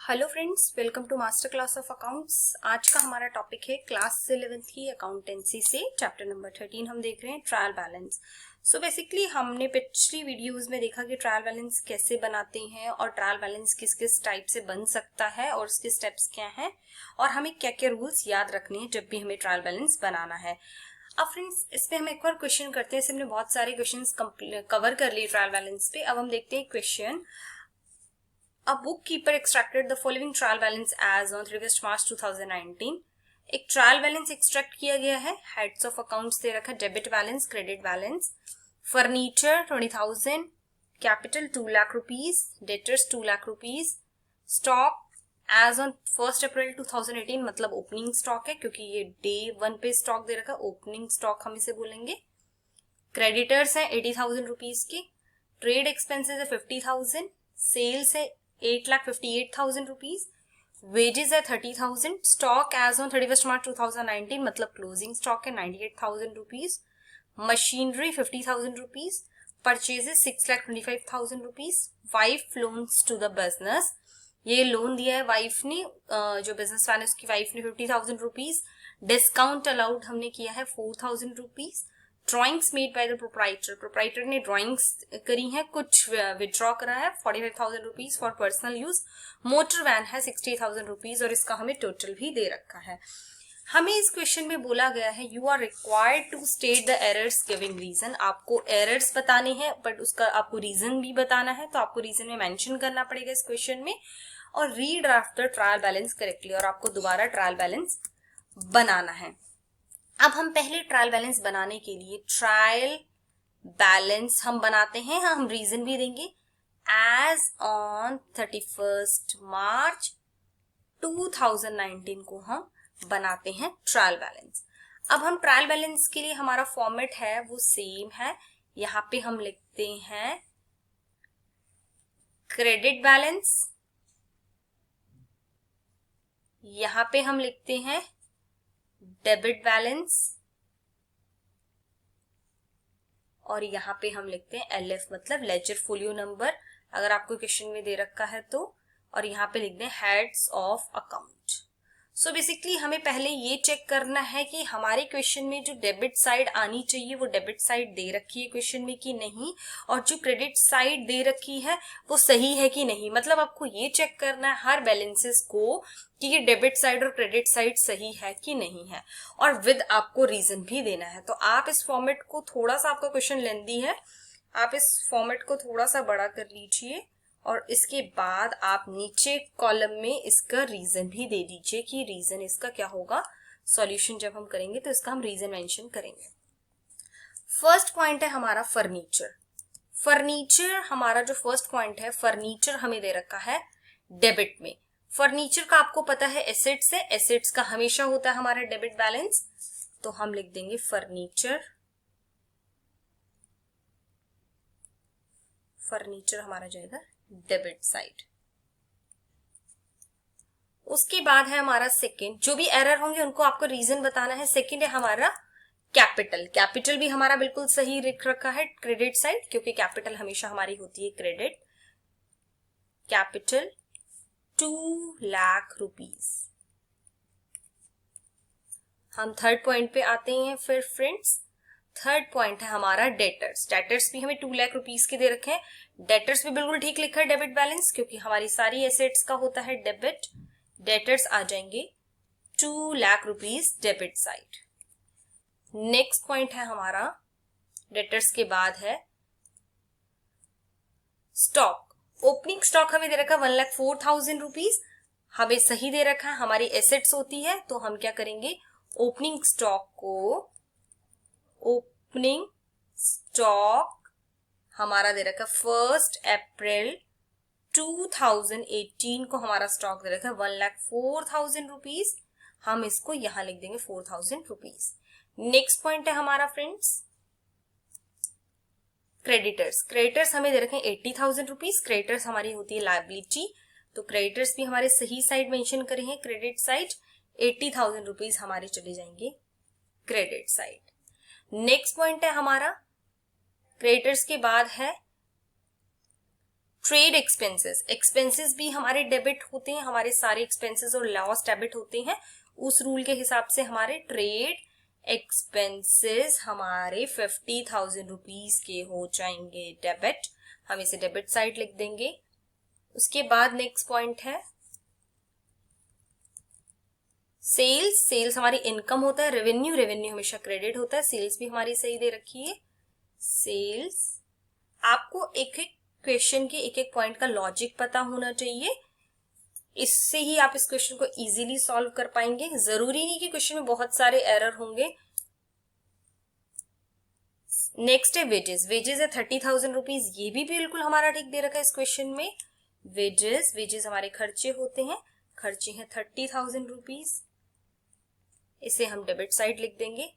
Hello friends, welcome to master class of accounts. आज का हमारा टॉपिक है क्लास 11th की अकाउंटेंसी से चैप्टर नंबर 13 हम देख रहे हैं ट्रायल बैलेंस। सो बेसिकली हमने पिछली वीडियोस में देखा कि ट्रायल बैलेंस कैसे बनाते हैं और ट्रायल बैलेंस किस किस टाइप से बन सकता है और उसके स्टेप्स क्या हैं और हमें क्या क्या रूल्स याद रखने हैं जब भी हमें ट्रायल बैलेंस बनाना है। अब फ्रेंड्स, इस पे हम एक और क्वेश्चन करते हैं। इससे हमने बहुत सारे क्वेश्चंस कवर कर लिए ट्रायल बैलेंस पे। अब हम देखते हैं question. A bookkeeper extracted the following trial balance as on 31st March 2019. एक ट्रायल बैलेंस एक्सट्रैक्ट किया गया है। हेड्स ऑफ अकाउंट्स दे रखा है, debit balance, credit balance. Furniture 20,000, capital 2 lakh rupees, debtors 2 lakh rupees, stock as on 1st April 2018, मतलब opening stock है क्योंकि ये डे 1 पे स्टॉक दे रखा है, ओपनिंग स्टॉक हम इसे बोलेंगे। क्रेडिटर्स है 80,000 रुपीज की, ट्रेड एक्सपेंसेस है 50,000, सेल्स है 8,58,000 रुपीज, वेजेस है 30,000, स्टॉक एज ऑन 31st मार्च 2019 मतलब क्लोजिंग स्टॉक है 98,000 rupees, machinery 50,000 rupees, purchases 6,25,000 rupees, wife loans to the business, ये लोन दिया है वाइफ ने, जो बिजनेस मैन है उसकी वाइफ ने 50,000 रुपीज, डिस्काउंट अलाउड हमने किया है 4,000 rupees, drawings made by the proprietor ने ड्राइंग्स करी हैं, कुछ विड्रॉ करा है 45,000 rupees for personal use, motor van है 60,000 रुपीज और इसका हमें टोटल भी दे रखा है। हमें इस क्वेश्चन में बोला गया है you are required to state the errors giving reason. आपको एरर्स बताने हैं बट उसका आपको रीजन भी बताना है, तो आपको रीजन में मेंशन करना पड़ेगा इस क्वेश्चन में, और redraft the trial balance correctly, और आपको दोबारा ट्रायल बैलेंस बनाना है। अब हम पहले ट्रायल बैलेंस बनाने के लिए ट्रायल बैलेंस हम बनाते हैं, हम रीजन भी देंगे। एज ऑन 31st मार्च 2019 को हम बनाते हैं ट्रायल बैलेंस। अब हम ट्रायल बैलेंस के लिए हमारा फॉर्मेट है वो सेम है। यहां पे हम लिखते हैं क्रेडिट बैलेंस, यहां पे हम लिखते हैं डेबिट बैलेंस, और यहाँ पे हम लिखते हैं LF मतलब लेजर फोलियो नंबर अगर आपको क्वेश्चन में दे रखा है तो, और यहाँ पे लिखते हैं heads of account. So basically हमें पहले ये चेक करना है कि हमारे क्वेश्चन में जो डेबिट साइड आनी चाहिए वो डेबिट साइड दे रखी है क्वेश्चन में कि नहीं, और जो क्रेडिट साइड दे रखी है वो सही है कि नहीं। मतलब आपको ये चेक करना है हर बैलेंसेस को कि ये डेबिट साइड और क्रेडिट साइड सही है कि नहीं है, और विद आपको रीजन भी देना है। तो आप इस फॉर्मेट को, थोड़ा सा आपका क्वेश्चन लेंदी है, आप इस फॉर्मेट को थोड़ा सा बड़ा कर लीजिए और इसके बाद आप नीचे कॉलम में इसका रीजन भी दे दीजिए कि रीजन इसका क्या होगा। सॉल्यूशन जब हम करेंगे तो इसका हम रीजन मेंशन करेंगे। फर्स्ट पॉइंट है हमारा फर्नीचर। फर्नीचर हमारा जो फर्स्ट पॉइंट है, फर्नीचर हमें दे रखा है डेबिट में। फर्नीचर का आपको पता है एसेट्स है, एसेट्स का हमेशा होता है हमारा डेबिट बैलेंस, तो हम लिख देंगे फर्नीचर। फर्नीचर हमारा जाएगा डेबिट साइड। उसके बाद है हमारा सेकंड, जो भी एरर होंगे उनको आपको रीजन बताना है। सेकंड है हमारा कैपिटल। कैपिटल भी हमारा बिल्कुल सही लिख रखा है क्रेडिट साइड, क्योंकि कैपिटल हमेशा हमारी होती है क्रेडिट। Capital 2 lakh rupees. हम थर्ड पॉइंट पे आते हैं फिर फ्रेंड्स। थर्ड पॉइंट है हमारा डेटर्स। डेटर्स भी हमें 2 लाख रुपीज के दे रखे हैं। डेटर्स भी बिल्कुल ठीक लिखा है डेबिट बैलेंस, क्योंकि हमारी सारी एसेट्स का होता है डेबिट। डेटर्स आ जाएंगे 2 lakh rupees debit side. Next point है हमारा डेटर्स के बाद है स्टॉक। ओपनिंग स्टॉक हमें दे रखा है 1,04,000 रुपीज, हमें सही दे रखा है, हमारी एसेट्स होती है, तो हम क्या करेंगे ओपनिंग स्टॉक को, ओपनिंग स्टॉक हमारा दे रखा 1st अप्रैल 2018 को हमारा स्टॉक दे रखा है 1,04,000 रुपीज, हम इसको यहां लिख देंगे 4,000 रुपीज। नेक्स्ट पॉइंट है हमारा फ्रेंड्स क्रेडिटर्स। क्रेडिटर्स हमें दे रखे हैं 80,000 रुपीज। क्रेडिटर्स हमारी होती है लायबिलिटी, तो क्रेडिटर्स भी हमारे सही साइड मेंशन करे हैं क्रेडिट साइड। 80,000 रुपीज हमारे चले जाएंगे क्रेडिट साइड। नेक्स्ट पॉइंट है हमारा क्रेडिटर्स के बाद है ट्रेड एक्सपेंसेस, एक्सपेंसेस भी हमारे डेबिट होते हैं, हमारे सारे एक्सपेंसेस और लॉस डेबिट होते हैं। उस रूल के हिसाब से हमारे ट्रेड एक्सपेंसेस हमारे 50,000 रुपीज के हो जाएंगे डेबिट, हम इसे डेबिट साइड लिख देंगे। उसके बाद नेक्स्ट पॉइंट है सेल्स, सेल्स हमारी इनकम होता है। रेवेन्यू, रेवेन्यू हमेशा क्रेडिट होता है, सेल्स भी हमारी सही दे रखी है। सेल्स, आपको एक एक क्वेश्चन के एक एक पॉइंट का लॉजिक पता होना चाहिए, इससे ही आप इस क्वेश्चन को इजीली सॉल्व कर पाएंगे। जरूरी नहीं कि क्वेश्चन में बहुत सारे एरर होंगे। नेक्स्ट है वेजेस, वेजेस है 30,000 रुपीज, ये भी बिल्कुल हमारा ठीक दे रखा है इस क्वेश्चन में। वेजेस, वेजेस हमारे खर्चे होते हैं, खर्चे हैं 30,000 रुपीज, इसे हम डेबिट साइड लिख देंगे।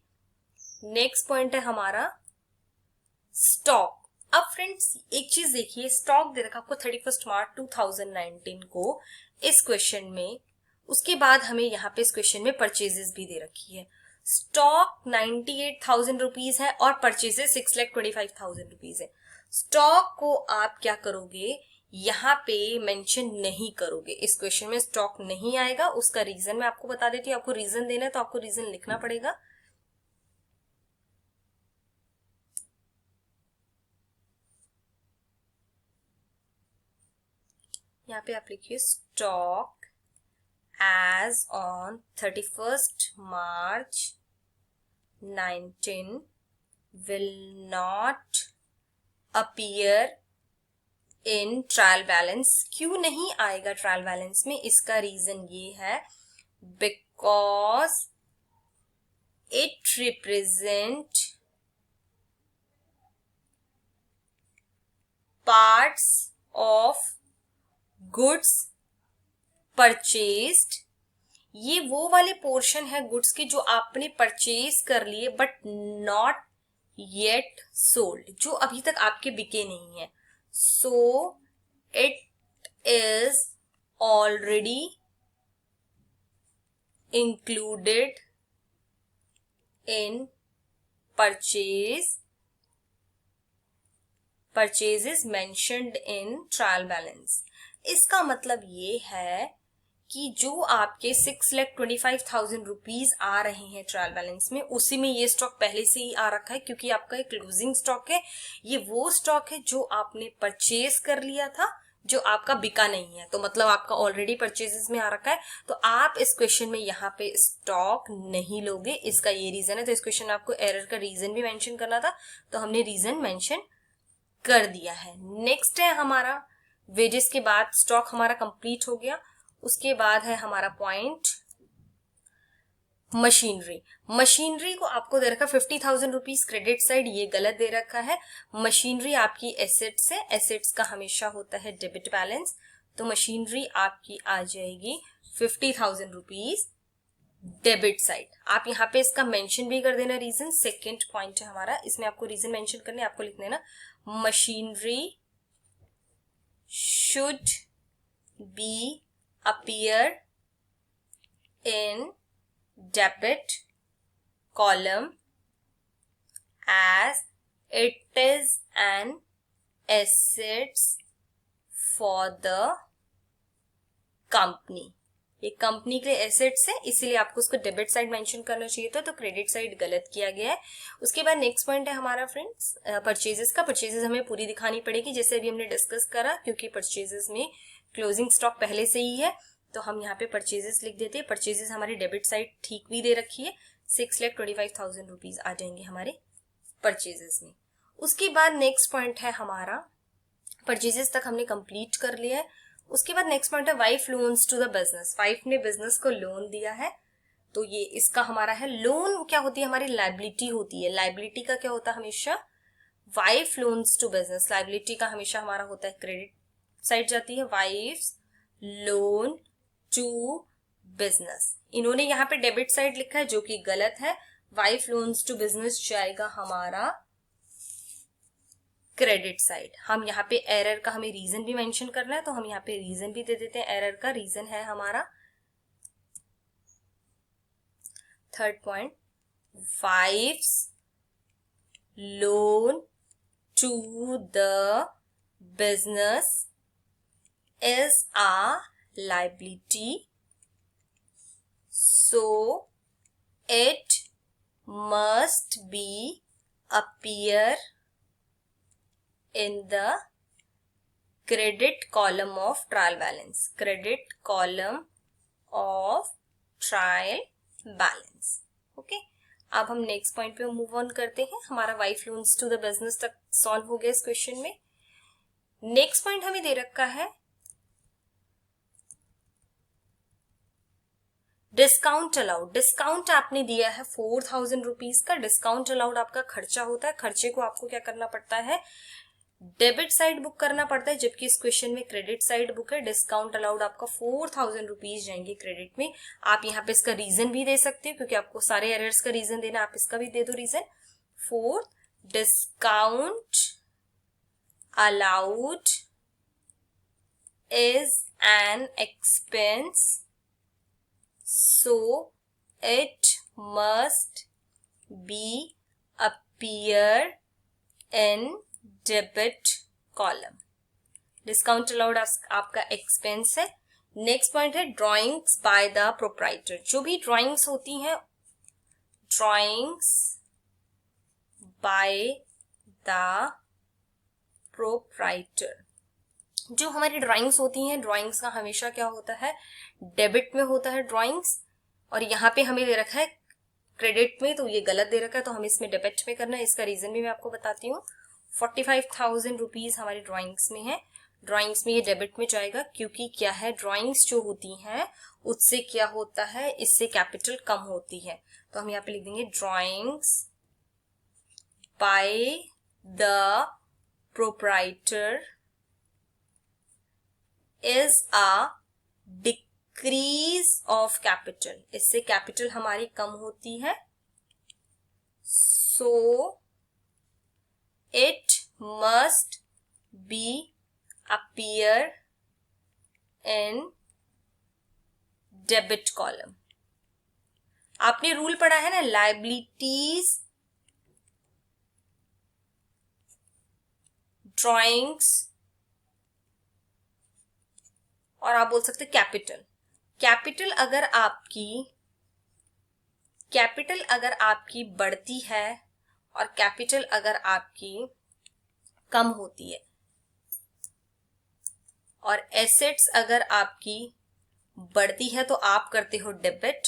नेक्स्ट पॉइंट है हमारा स्टॉक। अब फ्रेंड्स एक चीज देखिए, स्टॉक दे रखा आपको 31 मार्च 2019 को इस क्वेश्चन में, उसके बाद हमें यहाँ पे इस क्वेश्चन में परचेजेस भी दे रखी है। स्टॉक 98,000 रुपीज है और परचेजेस 6,25,000 रुपीज है। स्टॉक को आप क्या करोगे, यहाँ पे मेंशन नहीं करोगे, इस क्वेश्चन में स्टॉक नहीं आएगा। उसका रीजन मैं आपको बता देती हूँ, आपको रीजन देना है तो आपको रीजन लिखना पड़ेगा। यहाँ पे आप लिखिए stock as on 31 March 19 will not appear in trial balance. क्यों नहीं आएगा ट्रायल बैलेंस में, इसका रीजन ये है because it represent parts of goods purchased. ये वो वाले पोर्शन है गुड्स के जो आपने परचेज कर लिए बट नॉट येट सोल्ड, जो अभी तक आपके बिके नहीं है। So it is already included in purchases mentioned in trial balance. इसका मतलब ये है कि जो आपके 6,25,000 रुपीज आ रहे हैं ट्रायल बैलेंस में, उसी में ये स्टॉक पहले से ही आ रखा है, क्योंकि आपका एक क्लोजिंग स्टॉक है। ये वो स्टॉक है जो आपने परचेज कर लिया था, जो आपका बिका नहीं है, तो मतलब आपका ऑलरेडी परचेजेस में आ रखा है। तो आप इस क्वेश्चन में यहाँ पे स्टॉक नहीं लोगे, इसका ये रीजन है। तो इस क्वेश्चन में आपको एरर का रीजन भी मेंशन करना था, तो हमने रीजन मेंशन कर दिया है। नेक्स्ट है हमारा वेजेस के बाद स्टॉक हमारा कंप्लीट हो गया। उसके बाद है हमारा पॉइंट मशीनरी। मशीनरी को आपको दे रखा 50,000 रुपीज क्रेडिट साइड, ये गलत दे रखा है। मशीनरी आपकी एसेट्स है, एसेट्स का हमेशा होता है डेबिट बैलेंस, तो मशीनरी आपकी आ जाएगी 50,000 रुपीज डेबिट साइड। आप यहाँ पे इसका मेंशन भी कर देना रीजन। सेकेंड पॉइंट है हमारा, इसमें आपको रीजन मेंशन करने, आपको लिख देना machinery should be appear in debit column as it is an assets for the company। ये कंपनी के लिए एसेट्स है, इसीलिए आपको उसको डेबिट साइड मेंशन करना चाहिए था, तो क्रेडिट साइड गलत किया गया है। उसके बाद नेक्स्ट पॉइंट है हमारा फ्रेंड्स परचेजेस का। परचेजेस हमें पूरी दिखानी पड़ेगी, जैसे अभी हमने डिस्कस करा, क्योंकि परचेजेस में क्लोजिंग स्टॉक पहले से ही है, तो हम यहाँ पे परचेजेस लिख देते हैं। परचेजेस हमारी डेबिट साइड ठीक भी दे रखी है, 6,25,000 रुपीज आ जाएंगे हमारे परचेजेस में। उसके बाद नेक्स्ट पॉइंट है हमारा, परचेजेस तक हमने कंप्लीट कर लिया है। उसके बाद नेक्स्ट पॉइंट है wife loans to the business. Wife ने बिजनेस को लोन दिया है, तो ये इसका हमारा है। लोन क्या होती है, हमारी लाइबिलिटी होती है। लाइबिलिटी का क्या होता है हमेशा, wife loans to business, liability का हमेशा हमारा होता है क्रेडिट साइड जाती है, वाइफ्स लोन टू बिजनेस। इन्होंने यहाँ पे डेबिट साइड लिखा है जो कि गलत है। वाइफ लोन्स टू बिजनेस जाएगा हमारा क्रेडिट साइड। हम यहाँ पे एरर का हमें रीजन भी मेंशन करना है, तो हम यहाँ पे रीजन भी दे देते हैं। एरर का रीजन है हमारा third point, wife's loan to the business is a liability, so it must be appear in the credit column of trial balance. Credit column of trial balance. Okay, अब हम next point पे move on करते हैं. हमारा wife loans to the business तक solve हो गया इस क्वेश्चन में. नेक्स्ट पॉइंट हमें दे रखा है डिस्काउंट अलाउड. डिस्काउंट आपने दिया है 4000 रुपीज का. डिस्काउंट अलाउड आपका खर्चा होता है. खर्चे को आपको क्या करना पड़ता है, डेबिट साइड बुक करना पड़ता है, जबकि इस क्वेश्चन में क्रेडिट साइड बुक है. डिस्काउंट अलाउड आपका 4000 रुपीज जाएंगे क्रेडिट में. आप यहाँ पे इसका रीजन भी दे सकते हो, क्योंकि आपको सारे एरर्स का रीजन देना. आप इसका भी दे दो reason. Fourth, discount allowed is an expense, so it must be appear in debit column. Discount allowed आपका एक्सपेंस है. नेक्स्ट पॉइंट है ड्राइंग्स बाय द प्रोप्राइटर. जो भी ड्राइंग्स होती हैं, ड्राइंग्स बाय द प्रोप्राइटर, जो हमारी ड्राइंग्स होती हैं, ड्राइंग्स का हमेशा क्या होता है, डेबिट में होता है ड्राइंग्स. और यहाँ पे हमें दे रखा है क्रेडिट में, तो ये गलत दे रखा है, तो हमें इसमें डेबिट में करना है. इसका रीजन भी मैं आपको बताती हूँ. 45,000 रुपीज हमारी ड्राइंग्स में है. ड्राइंग्स में ये डेबिट में जाएगा, क्योंकि क्या है, ड्राइंग्स जो होती हैं उससे क्या होता है, इससे कैपिटल कम होती है. तो हम यहाँ पे लिख देंगे drawings by the proprietor is a decrease of capital. इससे कैपिटल हमारी कम होती है. So it must be appear in debit column. आपने रूल पढ़ा है ना, लाइबिलिटीज, ड्राइंग्स, और आप बोल सकते कैपिटल. कैपिटल अगर आपकी बढ़ती है और कैपिटल अगर आपकी कम होती है, और एसेट्स अगर आपकी बढ़ती है तो आप करते हो डेबिट.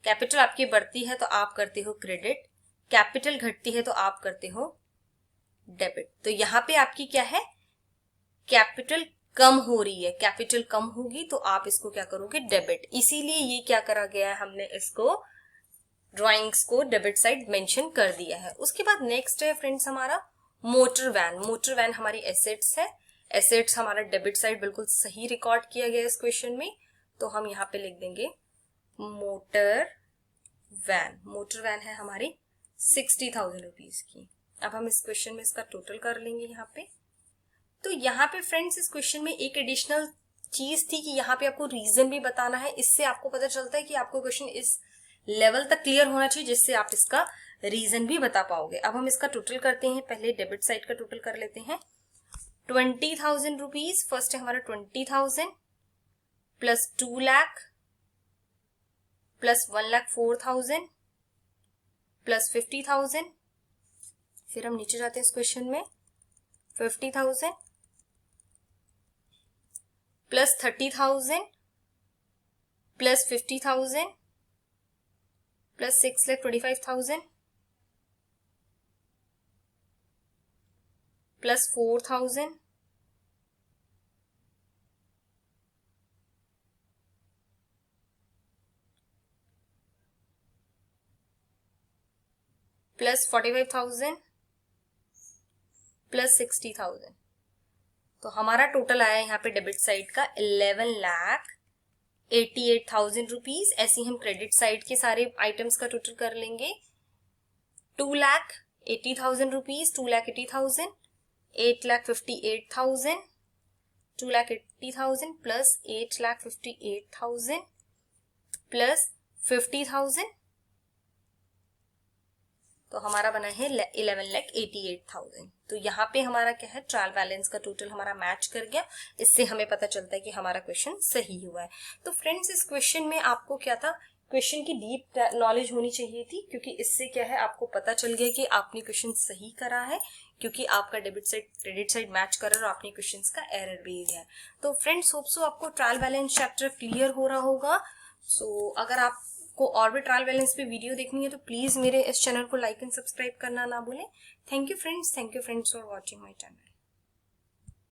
कैपिटल आपकी बढ़ती है तो आप करते हो क्रेडिट. कैपिटल घटती है तो आप करते हो डेबिट. तो यहां पे आपकी क्या है, कैपिटल कम हो रही है. कैपिटल कम होगी तो आप इसको क्या करोगे, डेबिट. इसीलिए ये क्या करा गया है, हमने इसको ड्राइंग्स को डेबिट साइड मेंशन कर दिया है. उसके बाद नेक्स्ट है फ्रेंड्स हमारा मोटर वैन. मोटर वैन हमारी एसेट्स है. एसेट्स हमारा डेबिट साइड बिल्कुल सही रिकॉर्ड किया गया है इस क्वेश्चन में. तो हम यहाँ पे लिख देंगे मोटर वैन. मोटर वैन है हमारी 60,000 रुपीज की. अब हम इस क्वेश्चन में इसका टोटल कर लेंगे यहाँ पे. तो यहाँ पे फ्रेंड्स इस क्वेश्चन में एक एडिशनल चीज थी कि यहाँ पे आपको रीजन भी बताना है. इससे आपको पता चलता है कि आपको क्वेश्चन इस लेवल तक क्लियर होना चाहिए जिससे आप इसका रीजन भी बता पाओगे. अब हम इसका टोटल करते हैं. पहले डेबिट साइड का टोटल कर लेते हैं. 20,000 रुपीज फर्स्ट है हमारा 20,000 प्लस 2 लाख प्लस 1,04,000 प्लस 50,000. फिर हम नीचे जाते हैं इस क्वेश्चन में 50,000 plus 30,000 plus 50,000 plus 6,25,000 plus 4,000 plus 45,000 plus 60,000. तो हमारा टोटल आया यहाँ पे डेबिट साइड का 11,88,000 रुपीज. ऐसे हम क्रेडिट साइड के सारे आइटम्स का टोटल कर लेंगे. 2,80,000 रुपीज, 2,80,000, 8,58,000, 2,80,000 प्लस 8,58,000 प्लस 50,000. तो हमारा बना है 11,88,000. तो यहाँ पे हमारा क्या है, ट्रायल बैलेंस का टोटल हमारा मैच कर गया। इससे हमें पता चलता है कि हमारा क्वेश्चन सही हुआ है। तो फ्रेंड्स, इस क्वेश्चन में आपको क्या था, क्वेश्चन की डीप नॉलेज होनी चाहिए थी, क्योंकि इससे क्या है, आपको पता चल गया कि आपने क्वेश्चन सही करा है, क्योंकि आपका debit side credit side match कर रहा है और आपने क्वेश्चंस का एरर भी दिया है। तो फ्रेंड्स, होप सो आपको ट्रायल बैलेंस चैप्टर क्लियर हो रहा होगा। सो अगर आपको और भी ट्रायल बैलेंस पे वीडियो देखनी है तो प्लीज मेरे इस चैनल को लाइक एंड सब्सक्राइब करना ना भूलें। Thank you friends for watching my channel.